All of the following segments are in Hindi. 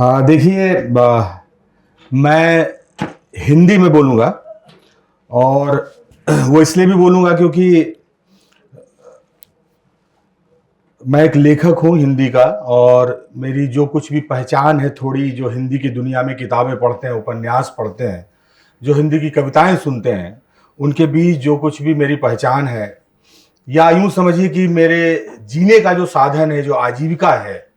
देखिए, मैं हिंदी में बोलूँगा और वो इसलिए भी बोलूँगा क्योंकि मैं एक लेखक हूँ हिंदी का। और मेरी जो कुछ भी पहचान है, थोड़ी जो हिंदी की दुनिया में किताबें पढ़ते हैं, उपन्यास पढ़ते हैं, जो हिंदी की कविताएं सुनते हैं, उनके बीच जो कुछ भी मेरी पहचान है, या यूं समझिए कि मेरे जीने का जो साधन है, जो आजीविका है,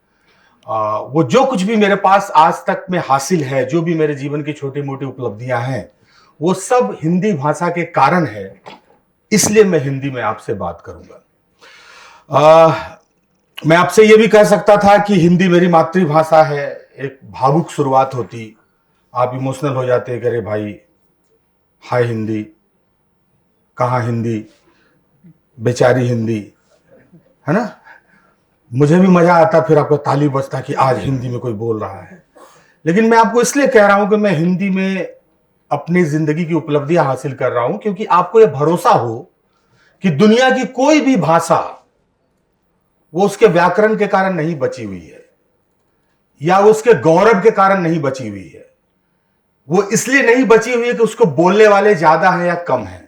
वो जो कुछ भी मेरे पास आज तक में हासिल है, जो भी मेरे जीवन की छोटी मोटी उपलब्धियां हैं, वो सब हिंदी भाषा के कारण है। इसलिए मैं हिंदी में आपसे बात करूंगा। मैं आपसे ये भी कह सकता था कि हिंदी मेरी मातृभाषा है। एक भावुक शुरुआत होती, आप इमोशनल हो जाते कि अरे भाई, हाय हिंदी, कहाँ हिंदी, बेचारी हिंदी, है ना। मुझे भी मजा आता, फिर आपको ताली बजता कि आज हिंदी में कोई बोल रहा है। लेकिन मैं आपको इसलिए कह रहा हूं कि मैं हिंदी में अपनी जिंदगी की उपलब्धियां हासिल कर रहा हूं, क्योंकि आपको यह भरोसा हो कि दुनिया की कोई भी भाषा वो उसके व्याकरण के कारण नहीं बची हुई है, या वो उसके गौरव के कारण नहीं बची हुई है। वो इसलिए नहीं बची हुई है कि उसको बोलने वाले ज्यादा हैं या कम हैं।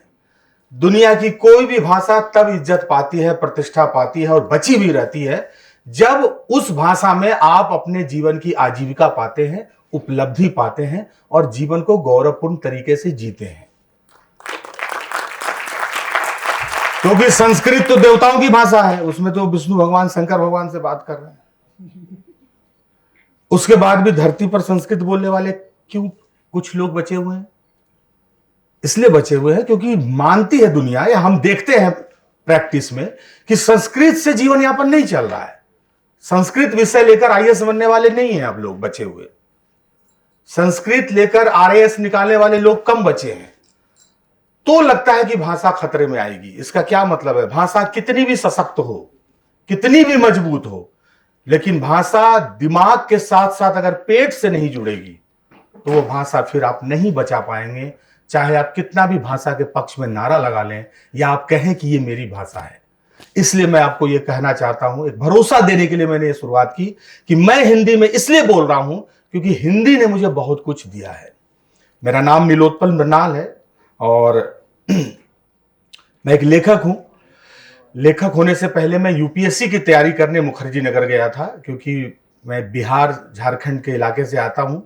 दुनिया की कोई भी भाषा तब इज्जत पाती है, प्रतिष्ठा पाती है और बची भी रहती है, जब उस भाषा में आप अपने जीवन की आजीविका पाते हैं, उपलब्धि पाते हैं और जीवन को गौरवपूर्ण तरीके से जीते हैं। क्योंकि संस्कृत तो देवताओं की भाषा है, उसमें तो विष्णु भगवान, शंकर भगवान से बात कर रहे हैं। उसके बाद भी धरती पर संस्कृत बोलने वाले क्यों कुछ लोग बचे हुए हैं? इसलिए बचे हुए हैं क्योंकि मानती है दुनिया, या हम देखते हैं प्रैक्टिस में, कि संस्कृत से जीवन यापन नहीं चल रहा है। संस्कृत विषय लेकर आईएएस बनने वाले नहीं हैं अब लोग बचे हुए। संस्कृत लेकर आरएएस निकालने वाले लोग कम बचे हैं। तो लगता है कि भाषा खतरे में आएगी। इसका क्या मतलब है? भाषा कितनी भी सशक्त हो, कितनी भी मजबूत हो, लेकिन भाषा दिमाग के साथ साथ अगर पेट से नहीं जुड़ेगी तो वो भाषा फिर आप नहीं बचा पाएंगे। चाहे आप कितना भी भाषा के पक्ष में नारा लगा लें या आप कहें कि ये मेरी भाषा है। इसलिए मैं आपको ये कहना चाहता हूं, एक भरोसा देने के लिए मैंने ये शुरुआत की कि मैं हिंदी में इसलिए बोल रहा हूं क्योंकि हिंदी ने मुझे बहुत कुछ दिया है। मेरा नाम नीलोत्पल मृणाल है और मैं एक लेखक हूं। लेखक होने से पहले मैं यूपीएससी की तैयारी करने मुखर्जी नगर गया था, क्योंकि मैं बिहार झारखंड के इलाके से आता हूं।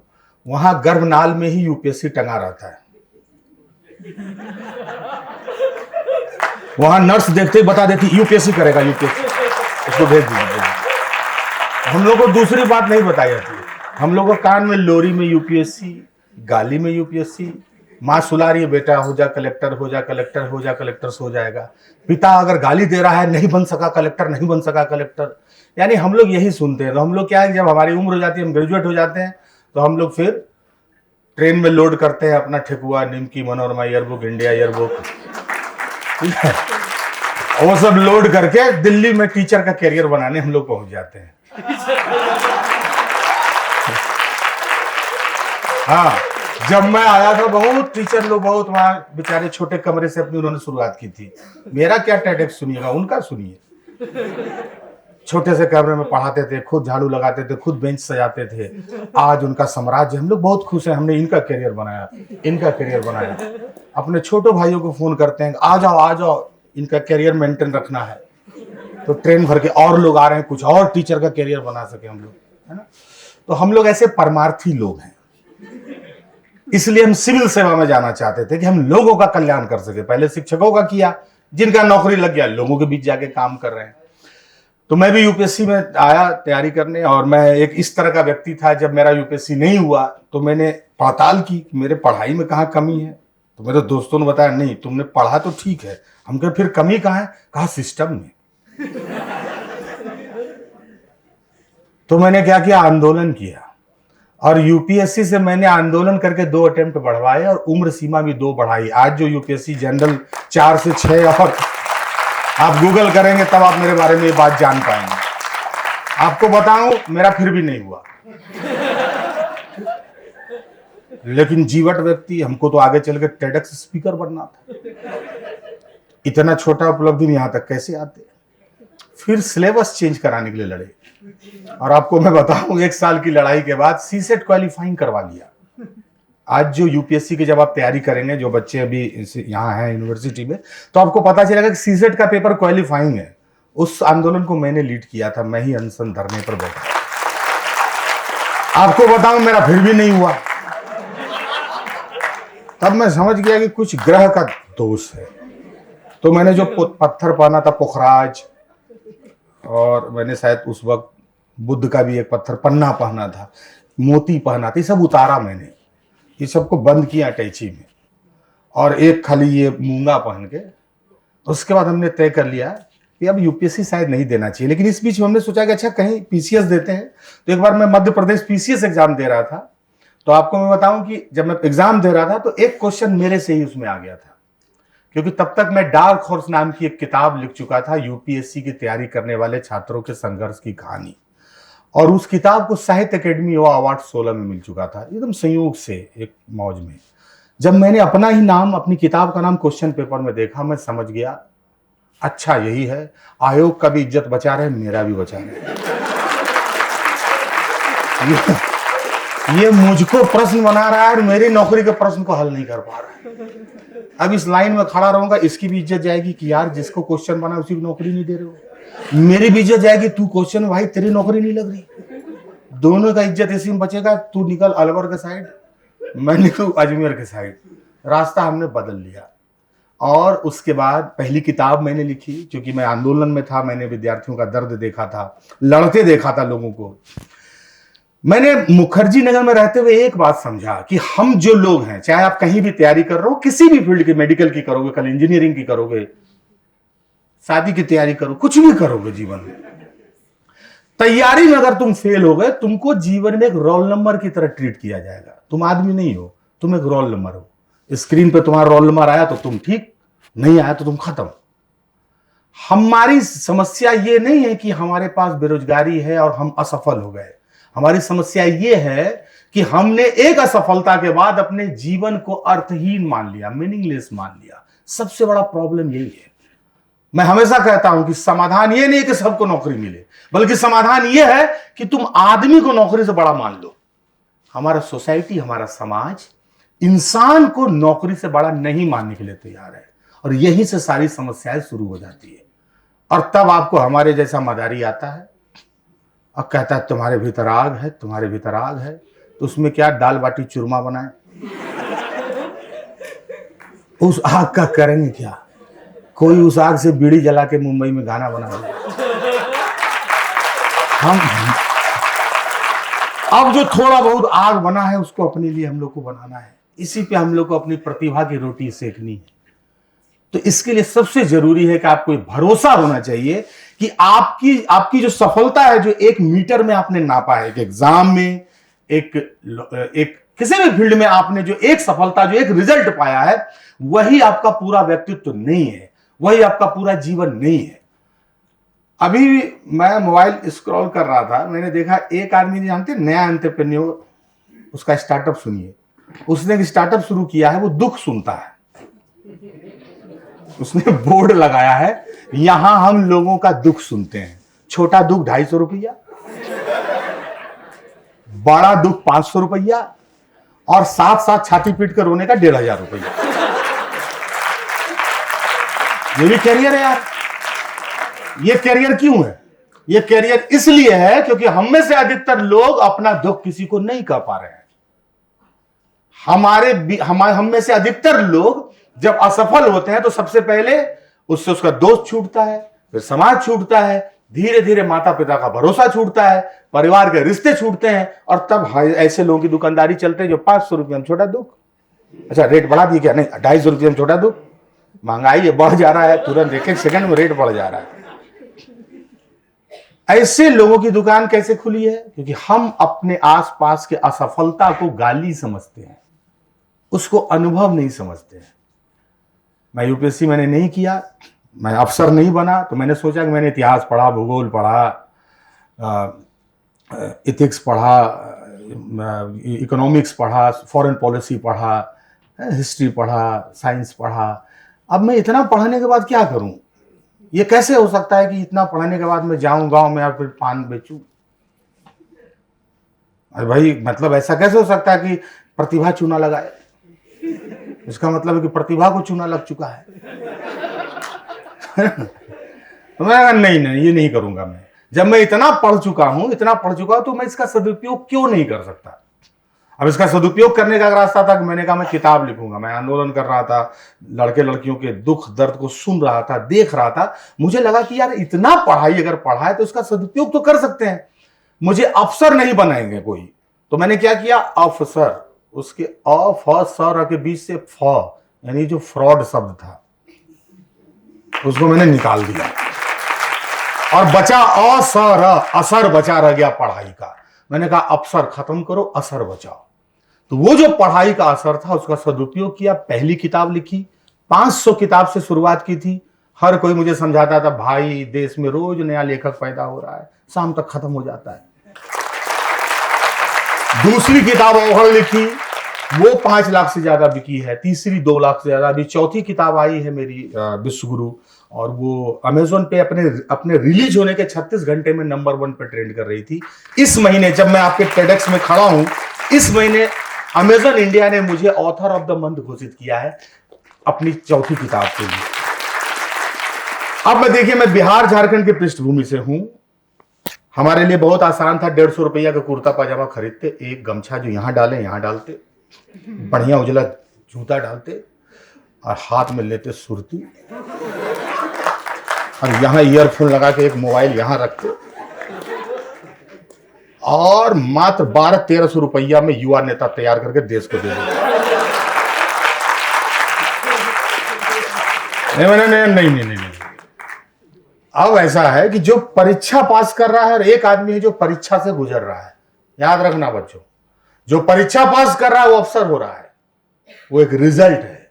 वहां गर्भनाल में ही यूपीएससी टंगा रहता है। वहां नर्स देखते ही बता देती यूपीएससी करेगा, यूपीएससी, उसको भेज दीजिए। हम लोग को दूसरी बात नहीं बताई जाती है। हम लोग को कान में लोरी में यूपीएससी, गाली में यूपीएससी, माँ सुला रही है, बेटा हो जा कलेक्टर, हो जा कलेक्टर, हो जा कलेक्टर, सो जाएगा। पिता अगर गाली दे रहा है, नहीं बन सका कलेक्टर, नहीं बन सका कलेक्टर। यानी हम लोग यही सुनते हैं। तो हम लोग क्या है, जब हमारी उम्र हो जाती है, हम ग्रेजुएट हो जाते हैं, तो हम लोग फिर ट्रेन में लोड करते हैं अपना ठेकुआ, निमकी, मनोरमा ईयरबुक, इंडिया ईयरबुक, वो सब लोड करके दिल्ली में टीचर का कैरियर बनाने हम लोग पहुंच जाते हैं। हाँ, जब मैं आया था बहुत टीचर लोग, बहुत वहां बेचारे छोटे कमरे से अपनी उन्होंने शुरुआत की थी। मेरा क्या टेडेक्स सुनिएगा, उनका सुनिए। छोटे से कमरे में पढ़ाते थे, खुद झाड़ू लगाते थे, खुद बेंच सजाते थे। आज उनका साम्राज्य, हम लोग बहुत खुश हैं, हमने इनका करियर बनाया, इनका करियर बनाया। अपने छोटे भाइयों को फोन करते हैं, आ जाओ आ जाओ, इनका करियर मेंटेन रखना है। तो ट्रेन भर के और लोग आ रहे हैं, कुछ और टीचर का करियर बना सके हम लोग, है ना। तो हम लोग ऐसे परमार्थी लोग हैं। इसलिए हम सिविल सेवा में जाना चाहते थे कि हम लोगों का कल्याण कर सके। पहले शिक्षकों का किया, जिनका नौकरी लग गया, लोगों के बीच जाके काम कर रहे हैं। तो मैं भी यूपीएससी में आया तैयारी करने, और मैं एक इस तरह का व्यक्ति था, जब मेरा यूपीएससी नहीं हुआ तो मैंने पड़ताल की मेरे पढ़ाई में कहाँ कमी है। तो मेरे दोस्तों ने बताया, नहीं तुमने पढ़ा तो ठीक है। हम कहे फिर कमी कहाँ है? कहा सिस्टम में। तो मैंने क्या किया, आंदोलन किया, और यूपीएससी से मैंने आंदोलन करके 2 अटेम्प्ट बढ़वाए और उम्र सीमा भी 2 बढ़ाई। आज जो यूपीएससी जनरल 4 से 6, और आप गूगल करेंगे तब आप मेरे बारे में ये बात जान पाएंगे। आपको बताऊं, मेरा फिर भी नहीं हुआ। लेकिन जीवट व्यक्ति, हमको तो आगे चल के टेडेक्स स्पीकर बनना था। इतना छोटा उपलब्धि में यहां तक कैसे आते? फिर सिलेबस चेंज कराने के लिए लड़े, और आपको मैं बताऊं 1 साल की लड़ाई के बाद सीसेट क्वालिफाइंग करवा लिया। आज जो यूपीएससी की जब आप तैयारी करेंगे, जो बच्चे अभी यहाँ हैं यूनिवर्सिटी में, तो आपको पता चलेगा कि सीसेट का पेपर क्वालिफाइंग है। उस आंदोलन को मैंने लीड किया था, मैं ही अनशन धरने पर बैठा। आपको बताऊं मेरा फिर भी नहीं हुआ। तब मैं समझ गया कि कुछ ग्रह का दोष है। तो मैंने जो पत्थर पहना था पुखराज, और मैंने शायद उस वक्त बुद्ध का भी एक पत्थर पन्ना पहना था, मोती पहना था, ये सब उतारा मैंने, ये सबको बंद किया अटैची में, और एक खाली ये मूंगा पहन के। उसके बाद हमने तय कर लिया कि अब यूपीएससी शायद नहीं देना चाहिए। लेकिन इस बीच हमने सोचा कि अच्छा कहीं पीसीएस देते हैं। तो एक बार मैं मध्य प्रदेश पीसीएस एग्जाम दे रहा था, तो आपको मैं बताऊं कि जब मैं एग्जाम दे रहा था तो एक क्वेश्चन मेरे से ही उसमें आ गया था, क्योंकि तब तक मैं डार्क हॉर्स नाम की एक किताब लिख चुका था, यूपीएससी की तैयारी करने वाले छात्रों के संघर्ष की कहानी, और उस किताब को साहित्य अकेडमी अवार्ड 16 में मिल चुका था, एकदम संयोग से एक मौज में। जब मैंने अपना ही नाम, अपनी किताब का नाम क्वेश्चन पेपर में देखा, मैं समझ गया अच्छा यही है, आयोग का भी इज्जत बचा रहे, मेरा भी बचा रहे। ये मुझको प्रश्न बना रहा है और मेरी नौकरी के प्रश्न को हल नहीं कर पा रहा है। अब इस लाइन में खड़ा रहूंगा, इसकी भी इज्जत जाएगी कि यार जिसको क्वेश्चन बना उसी को नौकरी नहीं दे रहे हो। मेरी भी इज्जत जाएगी, तू क्वेश्चन भाई तेरी नौकरी नहीं लग रही। दोनों का इज्जत इसी में बचेगा। तू निकल अलवर के साइड, मैं निकलूं अजमेर के साइड। रास्ता हमने बदल लिया। और उसके बाद पहली किताब मैंने लिखी, क्योंकि मैं आंदोलन में था, मैंने विद्यार्थियों का दर्द देखा था, लड़ते देखा था लोगों को। मैंने मुखर्जी नगर में रहते हुए एक बात समझा कि हम जो लोग हैं, चाहे आप कहीं भी तैयारी कर रहे हो, किसी भी फील्ड की, मेडिकल की करोगे, कल इंजीनियरिंग की करोगे, शादी की तैयारी करो, कुछ भी करोगे जीवन में, तैयारी में अगर तुम फेल हो गए, तुमको जीवन में एक रोल नंबर की तरह ट्रीट किया जाएगा। तुम आदमी नहीं हो, तुम एक रोल नंबर हो। स्क्रीन पे तुम्हारा रोल नंबर आया तो तुम ठीक, नहीं आया तो तुम खत्म। हमारी समस्या ये नहीं है कि हमारे पास बेरोजगारी है और हम असफल हो गए। हमारी समस्या ये है कि हमने एक असफलता के बाद अपने जीवन को अर्थहीन मान लिया, मीनिंगलेस मान लिया। सबसे बड़ा प्रॉब्लम यही है। मैं हमेशा कहता हूं कि समाधान ये नहीं कि सबको नौकरी मिले, बल्कि समाधान ये है कि तुम आदमी को नौकरी से बड़ा मान लो। हमारा सोसाइटी, हमारा समाज इंसान को नौकरी से बड़ा नहीं मानने के लिए तैयार है, और यहीं से सारी समस्याएं शुरू हो जाती है। और तब आपको हमारे जैसा मदारी आता है और कहता है तुम्हारे भीतर आग है, तुम्हारे भीतर आग है। तो उसमें क्या दाल बाटी चूरमा बनाए, उस आग का करेंगे क्या? कोई उस आग से बीड़ी जला के मुंबई में गाना बना दे। हम अब जो थोड़ा बहुत आग बना है उसको अपने लिए हम लोग को बनाना है, इसी पे हम लोग को अपनी प्रतिभा की रोटी सेकनी है। तो इसके लिए सबसे जरूरी है कि आपको भरोसा होना चाहिए कि आपकी जो सफलता है, जो 1 मीटर में आपने नापा है, एक एग्जाम में, एक किसी भी फील्ड में आपने जो एक सफलता, जो एक रिजल्ट पाया है, वही आपका पूरा व्यक्तित्व नहीं है, वही आपका पूरा जीवन नहीं है। अभी मैं मोबाइल स्क्रॉल कर रहा था, मैंने देखा एक आदमी, जानते नया एंटरप्रेन्योर, उसका स्टार्टअप सुनिए। उसने एक स्टार्टअप शुरू किया है, वो दुख सुनता है। उसने बोर्ड लगाया है, यहां हम लोगों का दुख सुनते हैं। छोटा दुख 250 रुपया, बड़ा दुख 500 रुपया, और साथ साथ छाती पीट कर रोने का 1500 रुपया। ये भी कैरियर है यार। ये कैरियर क्यों है? ये कैरियर इसलिए है क्योंकि हम में से अधिकतर लोग अपना दुख किसी को नहीं कह पा रहे हैं। हम में से अधिकतर लोग जब असफल होते हैं तो सबसे पहले उससे उसका दोस्त छूटता है, फिर समाज छूटता है, धीरे धीरे माता पिता का भरोसा छूटता है, परिवार के रिश्ते छूटते हैं, और तब ऐसे लोगों की दुकानदारी चलते हैं जो 500 रुपये में छोटा दुख। अच्छा रेट बढ़ा दिए क्या? नहीं, 250 रुपये में छोटा दुख। महंगाई बढ़ जा रहा है, तुरंत 1-1 सेकंड में रेट बढ़ जा रहा है। ऐसे लोगों की दुकान कैसे खुली है? क्योंकि हम अपने आसपास के असफलता को गाली समझते हैं, उसको अनुभव नहीं समझते हैं। मैं यूपीएससी मैंने नहीं किया, मैं अफसर नहीं बना, तो मैंने सोचा कि मैंने इतिहास पढ़ा, भूगोल पढ़ा, इथिक्स पढ़ा, इकोनॉमिक्स पढ़ा, फॉरेन पॉलिसी पढ़ा, हिस्ट्री पढ़ा, साइंस पढ़ा। अब मैं इतना पढ़ने के बाद क्या करूं? ये कैसे हो सकता है कि इतना पढ़ने के बाद मैं जाऊं गांव में और फिर पान बेचूं? अरे भाई, मतलब ऐसा कैसे हो सकता है कि प्रतिभा चूना लगाए? इसका मतलब है कि प्रतिभा को चूना लग चुका है। तो मैं कहा, नहीं नहीं, ये नहीं करूंगा मैं। जब मैं इतना पढ़ चुका हूं तो मैं इसका सदुपयोग क्यों नहीं कर सकता? अब इसका सदुपयोग करने का रास्ता था कि मैंने कहा मैं किताब लिखूंगा। मैं आंदोलन कर रहा था, लड़के लड़कियों के दुख दर्द को सुन रहा था, देख रहा था। मुझे लगा कि यार इतना पढ़ाई अगर पढ़ा है तो इसका सदुपयोग तो कर सकते हैं। मुझे अफसर नहीं बनाएंगे कोई, तो मैंने क्या किया, अफसर, उसके अ फ स र के बीच से फ, यानी जो फ्रॉड शब्द था उसको मैंने निकाल दिया और बचा अ स र, असर बचा रह गया पढ़ाई का। मैंने कहा अफसर खत्म करो, असर बचाओ। तो वो जो पढ़ाई का असर था उसका सदुपयोग किया, पहली किताब लिखी। 500 किताब से शुरुआत की थी। हर कोई मुझे समझाता था, भाई देश में रोज नया लेखक पैदा हो रहा है, शाम तक खत्म हो जाता है। दूसरी किताब अवहड़ लिखी, वो 5 लाख से ज्यादा बिकी है। तीसरी 2 लाख से ज्यादा। अभी चौथी किताब आई है मेरी, विश्वगुरु, और वो अमेजोन पे अपने रिलीज होने के 36 घंटे में नंबर 1 पे ट्रेंड कर रही थी। इस महीने जब मैं आपके टेडेक्स में खड़ा हूं, इस महीने अमेजन इंडिया ने मुझे ऑथर ऑफ द मंथ घोषित किया है अपनी चौथी किताब के लिए। अब मैं देखिए, मैं बिहार झारखंड की पृष्ठभूमि से हूं। हमारे लिए बहुत आसान था, 150 रुपया का कुर्ता पाजामा खरीदते, एक गमछा जो यहां डाले यहां डालते, बढ़िया उजला जूता डालते और हाथ में लेते सुरती, और यहां ईयरफोन लगा के एक मोबाइल यहां रखते, और मात्र 1200-1300 रुपया में युवा नेता तैयार करके देश को दे देते। नहीं। अब ऐसा है कि जो परीक्षा पास कर रहा है और एक आदमी है जो परीक्षा से गुजर रहा है। याद रखना बच्चों, जो परीक्षा पास कर रहा है वो अफसर हो रहा है, वो एक रिजल्ट है।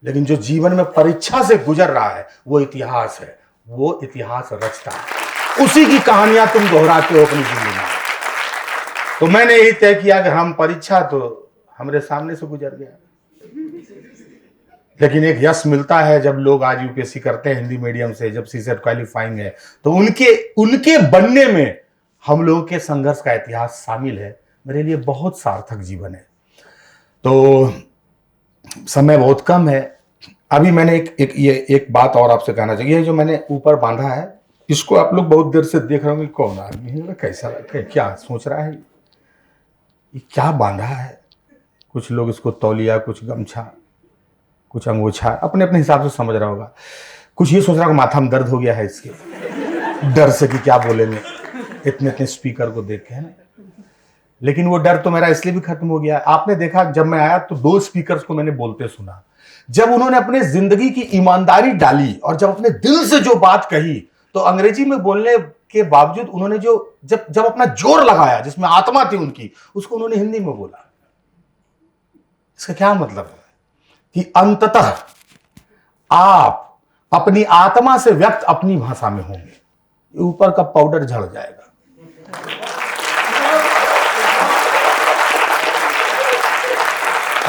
लेकिन जो जीवन में परीक्षा से गुजर रहा है वो इतिहास है, वो इतिहास रचता है। उसी की कहानियां तुम दोहराते हो अपनी जिंदगी में। तो मैंने यही तय किया कि हम परीक्षा तो हमारे सामने से गुजर गया, लेकिन एक यश मिलता है जब लोग आज यूपीएससी करते हैं हिंदी मीडियम से, जब सीसेट क्वालिफाइंग है, तो उनके बनने में हम लोगों के संघर्ष का इतिहास शामिल है। मेरे लिए बहुत सार्थक जीवन है। तो समय बहुत कम है। अभी मैंने एक बात और आपसे कहना चाहिए। जो मैंने ऊपर बांधा है, इसको आप लोग बहुत देर से देख रहे होंगे, कौन आदमी है, कैसा क्या सोच रहा है, ये क्या बांधा है। कुछ लोग इसको तौलिया, कुछ गमछा, कुछ अंगोछा, अपने अपने हिसाब से समझ रहा होगा। कुछ ये सोच रहा होगा माथा में दर्द हो गया है इसके, डर से कि क्या बोलेंगे इतने स्पीकर को देख के, है ना। लेकिन वो डर तो मेरा इसलिए भी खत्म हो गया। आपने देखा जब मैं आया तो 2 स्पीकर्स को मैंने बोलते सुना। जब उन्होंने अपने जिंदगी की ईमानदारी डाली और जब अपने दिल से जो बात कही, तो अंग्रेजी में बोलने के बावजूद उन्होंने जब अपना जोर लगाया, जिसमें आत्मा थी उनकी, उसको उन्होंने हिंदी में बोला। इसका क्या मतलब है कि अंततः आप अपनी आत्मा से व्यक्त अपनी भाषा में होंगे, ऊपर का पाउडर झड़ जाएगा।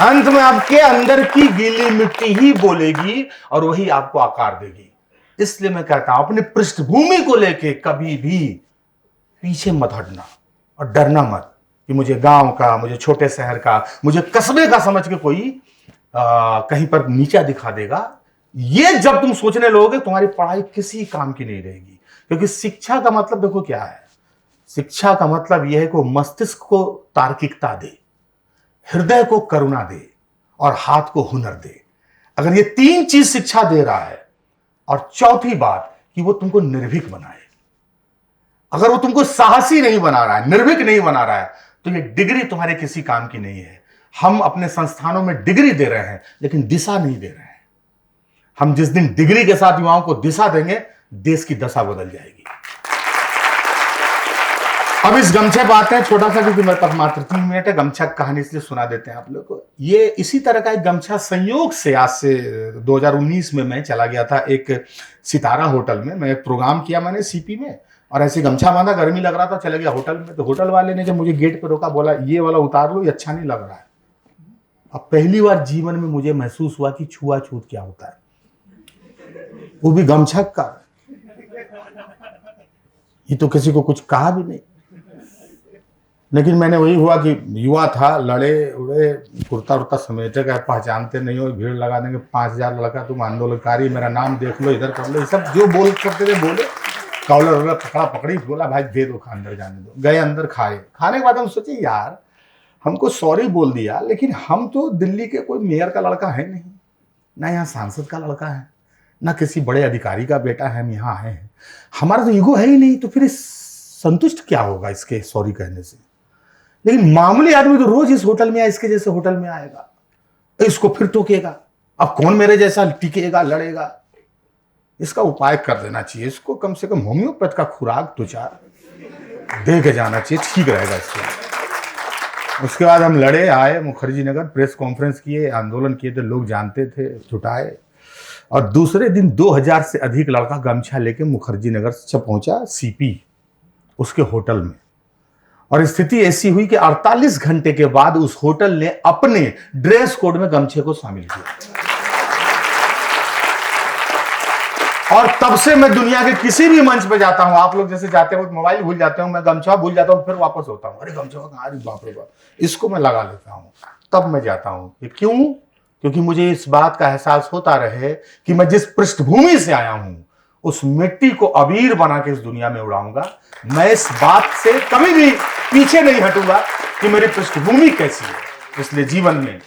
अंत में आपके अंदर की गीली मिट्टी ही बोलेगी और वही आपको आकार देगी। इसलिए मैं कहता हूं, अपनी पृष्ठभूमि को लेके कभी भी पीछे मत हटना और डरना मत कि मुझे गांव का, मुझे छोटे शहर का, मुझे कस्बे का समझ के कोई कहीं पर नीचा दिखा देगा। ये जब तुम सोचने लगोगे, तुम्हारी पढ़ाई किसी काम की नहीं रहेगी। क्योंकि शिक्षा का मतलब देखो क्या है। शिक्षा का मतलब यह है कि मस्तिष्क को तार्किकता दे, हृदय को करुणा दे और हाथ को हुनर दे। अगर ये 3 चीज शिक्षा दे रहा है, और चौथी बात कि वो तुमको निर्भीक बनाए। अगर वो तुमको साहसी नहीं बना रहा है, निर्भीक नहीं बना रहा है, तो ये डिग्री तुम्हारे किसी काम की नहीं है। हम अपने संस्थानों में डिग्री दे रहे हैं लेकिन दिशा नहीं दे रहे हैं। हम जिस दिन डिग्री के साथ युवाओं को दिशा देंगे, देश की दशा बदल जाएगी। अब इस गमछे पे आते हैं, छोटा सा, क्योंकि मेरे पास मात्र 3 मिनट है। गमछा कहानी इसलिए सुना देते हैं आप लोग को। ये इसी तरह का एक गमछा संयोग से आज से 2019 में मैं चला गया था एक सितारा होटल में। मैं एक प्रोग्राम किया मैंने सीपी में, और ऐसे गमछा बांधा, गर्मी लग रहा था, चले गया होटल में। तो होटल वाले ने जब मुझे गेट पे रोका, बोला ये वाला उतार लो, ये अच्छा नहीं लग रहा है। अब पहली बार जीवन में मुझे महसूस हुआ कि छुआछूत क्या होता है, वो भी गमछा का। ये तो किसी को कुछ कहा भी नहीं। लेकिन मैंने वही हुआ कि युवा था, लड़े उड़े, कुर्ता उर्ता समेटे का, पहचानते नहीं हो, भीड़ लगा देंगे, 5000 लड़का, तुम आंदोलनकारी, मेरा नाम देख लो, इधर कर लो, ये सब जो बोल सकते थे बोले। कॉलर वॉलर पकड़ा पकड़ी, बोला भाई दे दो, अंदर जाने दो। गए अंदर, खाए। खाने के बाद हम सोचे यार हमको सॉरी बोल दिया, लेकिन हम तो दिल्ली के कोई मेयर का लड़का है नहीं, ना यहाँ सांसद का लड़का है, ना किसी बड़े अधिकारी का बेटा है, हम यहाँ आए हैं, हमारा तो ईगो है ही नहीं, तो फिर इस संतुष्ट क्या होगा इसके सॉरी कहने से। लेकिन मामूली आदमी तो रोज इस होटल में या इसके जैसे होटल में आएगा, इसको फिर टोकेगा। अब कौन मेरे जैसा टिकेगा, लड़ेगा? इसका उपाय कर देना चाहिए, इसको कम से कम होम्योपैथ का खुराक 2-4 दे के जाना चाहिए, ठीक रहेगा इससे। उसके बाद हम लड़े, आए मुखर्जी नगर, प्रेस कॉन्फ्रेंस किए, आंदोलन किए थे, लोग जानते थे, जुटाए। और दूसरे दिन 2000 से अधिक लड़का गमछा लेके मुखर्जी नगर से पहुंचा सीपी उसके होटल में। और स्थिति ऐसी हुई कि 48 घंटे के बाद उस होटल ने अपने ड्रेस कोड में गमछे को शामिल किया। और तब से मैं दुनिया के किसी भी मंच पे जाता हूं, आप लोग जैसे जाते हो मोबाइल भूल जाते हो, मैं गमछा भूल जाता हूं, फिर वापस होता हूं, अरे गमछा कहां, अरे बाप रे बाप, इसको मैं लगा लेता हूं, तब मैं जाता हूं। ये क्यों? क्योंकि मुझे इस बात का एहसास होता रहे कि मैं जिस पृष्ठभूमि से आया हूं उस मिट्टी को अबीर बना के इस दुनिया में उड़ाऊंगा। मैं इस बात से कभी भी पीछे नहीं हटूंगा कि मेरी पृष्ठभूमि कैसी है। इसलिए जीवन में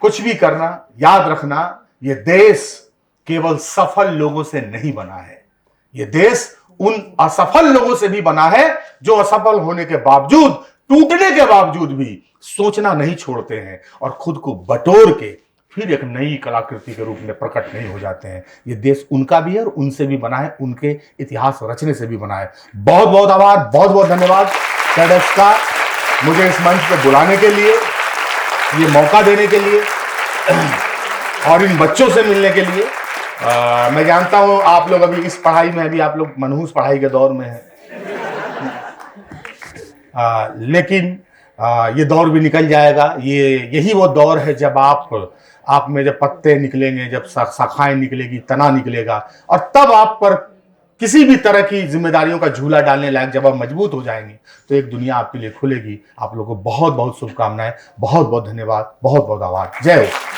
कुछ भी करना, याद रखना, यह देश केवल सफल लोगों से नहीं बना है, यह देश उन असफल लोगों से भी बना है जो असफल होने के बावजूद, टूटने के बावजूद भी सोचना नहीं छोड़ते हैं और खुद को बटोर के फिर एक नई कलाकृति के रूप में प्रकट नहीं हो जाते हैं। ये देश उनका भी है और उनसे भी बना है, उनके इतिहास रचने से भी बना है। बहुत बहुत आभार, बहुत बहुत धन्यवाद TEDx का मुझे इस मंच पे बुलाने के लिए, ये मौका देने के लिए और इन बच्चों से मिलने के लिए। मैं जानता हूं आप लोग अभी इस पढ़ाई में, अभी आप लोग मनहूस पढ़ाई के दौर में हैं, लेकिन ये दौर भी निकल जाएगा। यही वो दौर है जब आप में जब पत्ते निकलेंगे, जब शाखाएं निकलेगी, तना निकलेगा, और तब आप पर किसी भी तरह की जिम्मेदारियों का झूला डालने लायक जब आप मजबूत हो जाएंगे तो एक दुनिया आपके लिए खुलेगी। आप लोगों को बहुत बहुत शुभकामनाएं, बहुत बहुत धन्यवाद, बहुत बहुत आभार। जय हो।